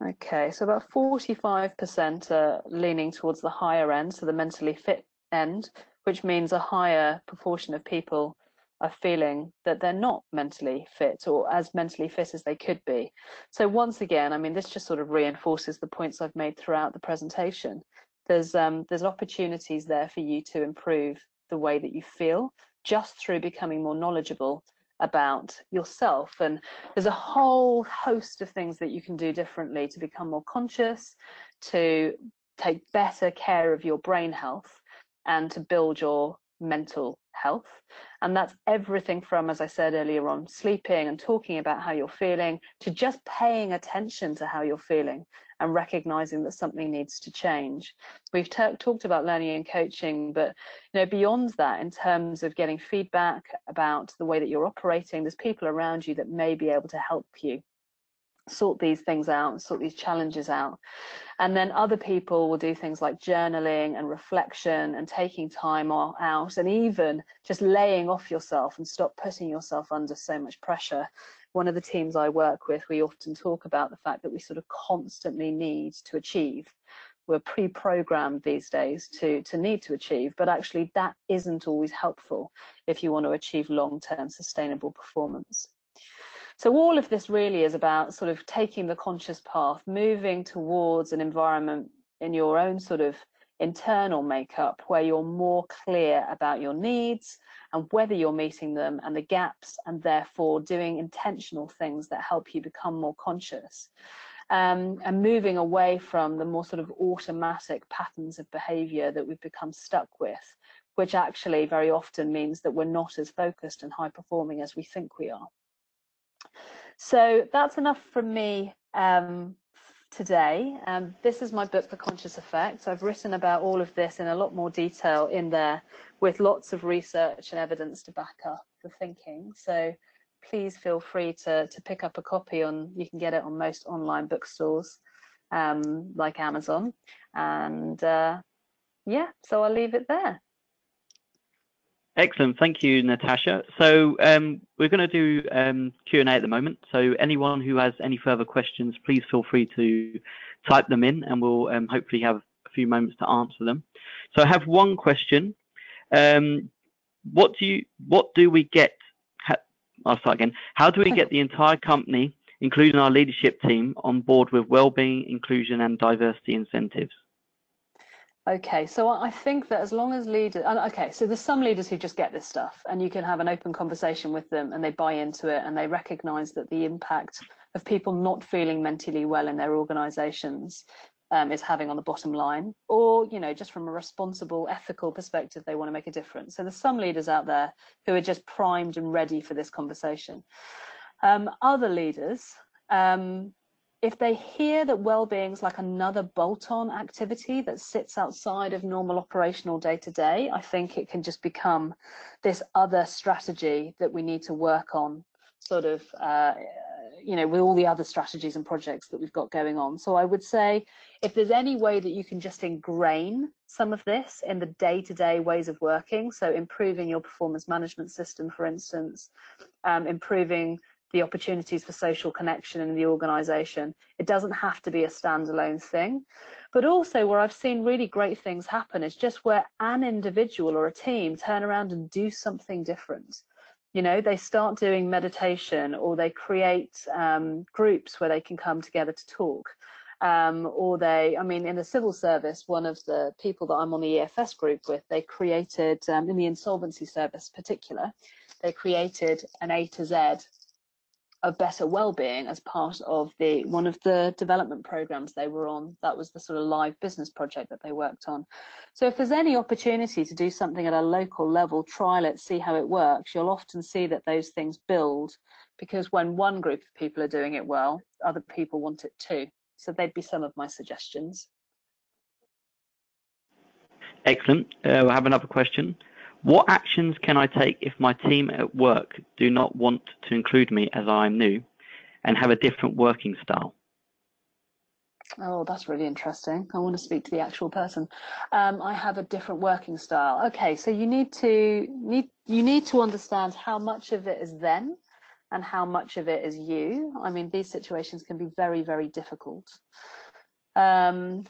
Okay, so about 45% are leaning towards the higher end, so the mentally fit end, which means a higher proportion of people are feeling that they're not mentally fit or as mentally fit as they could be. So once again, I mean, this just sort of reinforces the points I've made throughout the presentation. There's opportunities there for you to improve the way that you feel just through becoming more knowledgeable about yourself. And there's a whole host of things that you can do differently to become more conscious, to take better care of your brain health, and to build your mental health. And that's everything from, as I said earlier on, sleeping and talking about how you're feeling, to just paying attention to how you're feeling and recognizing that something needs to change. We've talked about learning and coaching, but beyond that, in terms of getting feedback about the way that you're operating, there's people around you that may be able to help you sort these things out, sort these challenges out. And then other people will do things like journaling and reflection and taking time out, and even just laying off yourself and stop putting yourself under so much pressure. One of the teams I work with, we often talk about the fact that we sort of constantly need to achieve. We're pre-programmed these days to need to achieve, but actually that isn't always helpful if you want to achieve long-term sustainable performance. So all of this really is about sort of taking the conscious path, moving towards an environment in your own sort of internal makeup where you're more clear about your needs and whether you're meeting them and the gaps, and therefore doing intentional things that help you become more conscious. And moving away from the more sort of automatic patterns of behavior that we've become stuck with, which actually very often means that we're not as focused and high performing as we think we are. So that's enough from me today. This is my book, The Conscious Effect. I've written about all of this in a lot more detail in there, with lots of research and evidence to back up the thinking. So please feel free to pick up a copy you can get it on most online bookstores like Amazon. And yeah, so I'll leave it there. Excellent. Thank you, Natasha. So we're going to do Q&A at the moment. So anyone who has any further questions, please feel free to type them in, and we'll hopefully have a few moments to answer them. So I have one question. What do we get? I'll start again. How do we get the entire company, including our leadership team, on board with wellbeing, inclusion, and diversity incentives? Okay, so I think that as long as leaders, okay, so there's some leaders who just get this stuff and you can have an open conversation with them and they buy into it and they recognize that the impact of people not feeling mentally well in their organizations is having on the bottom line, or, just from a responsible, ethical perspective, they want to make a difference. So there's some leaders out there who are just primed and ready for this conversation. Other leaders, if they hear that wellbeing is like another bolt-on activity that sits outside of normal operational day-to-day, I think it can just become this other strategy that we need to work on, sort of, with all the other strategies and projects that we've got going on. So I would say, if there's any way that you can just ingrain some of this in the day-to-day ways of working, so improving your performance management system, for instance, improving the opportunities for social connection in the organization. It doesn't have to be a standalone thing. But also where I've seen really great things happen is just where an individual or a team turn around and do something different. They start doing meditation, or they create groups where they can come together to talk. Or in the civil service, one of the people that I'm on the EFS group with, they created, in the insolvency service in particular, they created an A to Z of better well-being as part of one of the development programs they were on. That was the sort of live business project that they worked on. So if there's any opportunity to do something at a local level, trial it, see how it works, you'll often see that those things build, because when one group of people are doing it well, other people want it too. So they'd be some of my suggestions. Excellent. We'll have another question. What actions can I take if my team at work do not want to include me as I'm new and have a different working style? Oh, that's really interesting. I want to speak to the actual person. I have a different working style. Okay, so you need to understand how much of it is them and how much of it is you. I mean, these situations can be very, very difficult. And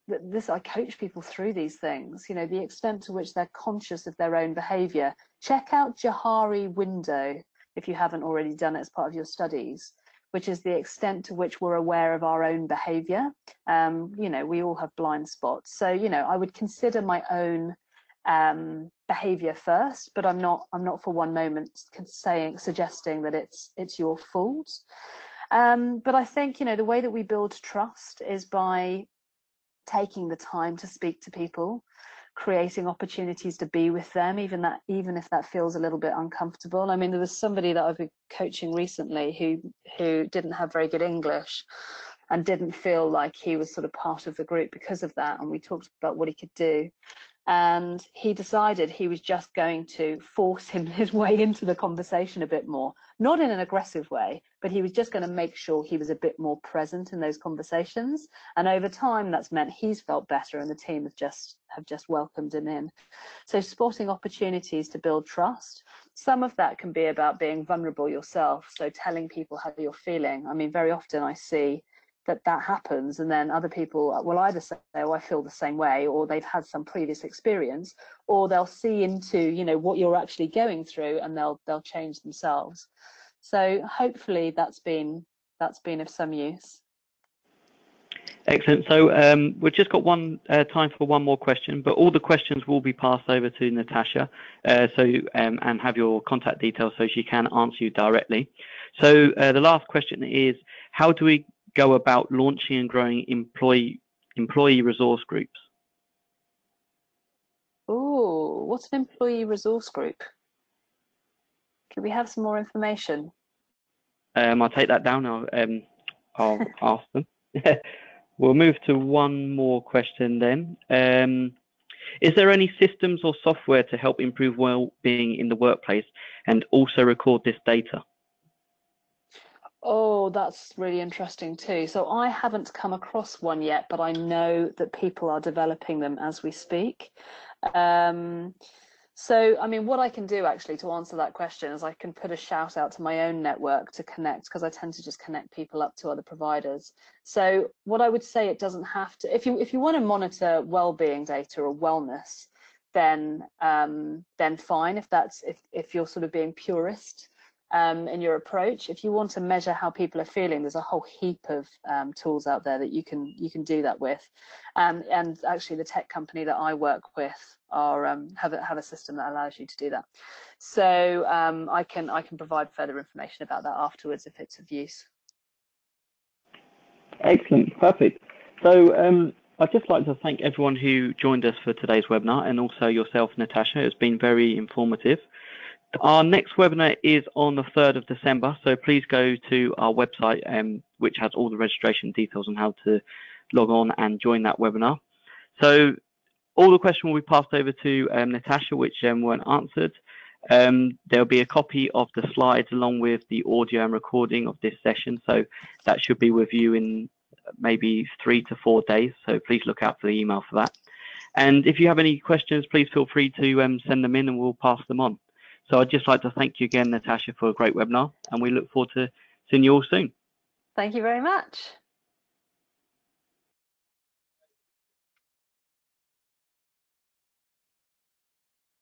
this, I coach people through these things. The extent to which they're conscious of their own behavior. Check out Johari window if you haven't already done it as part of your studies, which is the extent to which we're aware of our own behavior. We all have blind spots. So, I would consider my own behavior first, but I'm not for one moment suggesting that it's your fault. But I think, the way that we build trust is by taking the time to speak to people, creating opportunities to be with them, even if that feels a little bit uncomfortable. I mean, there was somebody that I've been coaching recently who didn't have very good English and didn't feel like he was sort of part of the group because of that. And we talked about what he could do. And he decided he was just going to force his way into the conversation a bit more, not in an aggressive way, but he was just going to make sure he was a bit more present in those conversations. And over time, that's meant he's felt better, and the team have just welcomed him in. So spotting opportunities to build trust. Some of that can be about being vulnerable yourself, so telling people how you're feeling. I mean, very often I see that happens, and then other people will either say, oh, I feel the same way, or they've had some previous experience, or they'll see into what you're actually going through, and they'll change themselves. So hopefully that's been of some use. Excellent. So we've just got time for one more question, but all the questions will be passed over to Natasha, and have your contact details so she can answer you directly. So the last question is, how do we go about launching and growing employee resource groups? Oh, what's an employee resource group? Can we have some more information? I'll take that down. I'll ask them. We'll move to one more question then. Is there any systems or software to help improve well-being in the workplace and also record this data? Oh, that's really interesting too. So I haven't come across one yet, but I know that people are developing them as we speak. So, I mean, what I can do actually to answer that question is I can put a shout out to my own network to connect, because I tend to just connect people up to other providers. So what I would say, it doesn't have to, if you want to monitor well-being data or wellness, then fine, if you're sort of being purist in your approach. If you want to measure how people are feeling, there's a whole heap of tools out there that you can do that with. And actually, the tech company that I work with have a system that allows you to do that. So I can provide further information about that afterwards if it's of use. Excellent, perfect. So I'd just like to thank everyone who joined us for today's webinar, and also yourself, Natasha. It's been very informative. Our next webinar is on the 3rd of December, so please go to our website, which has all the registration details on how to log on and join that webinar. So all the questions will be passed over to Natasha, which weren't answered. There'll be a copy of the slides along with the audio and recording of this session, so that should be with you in maybe 3 to 4 days, so please look out for the email for that. And if you have any questions, please feel free to send them in and we'll pass them on. So I'd just like to thank you again, Natasha, for a great webinar, and we look forward to seeing you all soon. Thank you very much.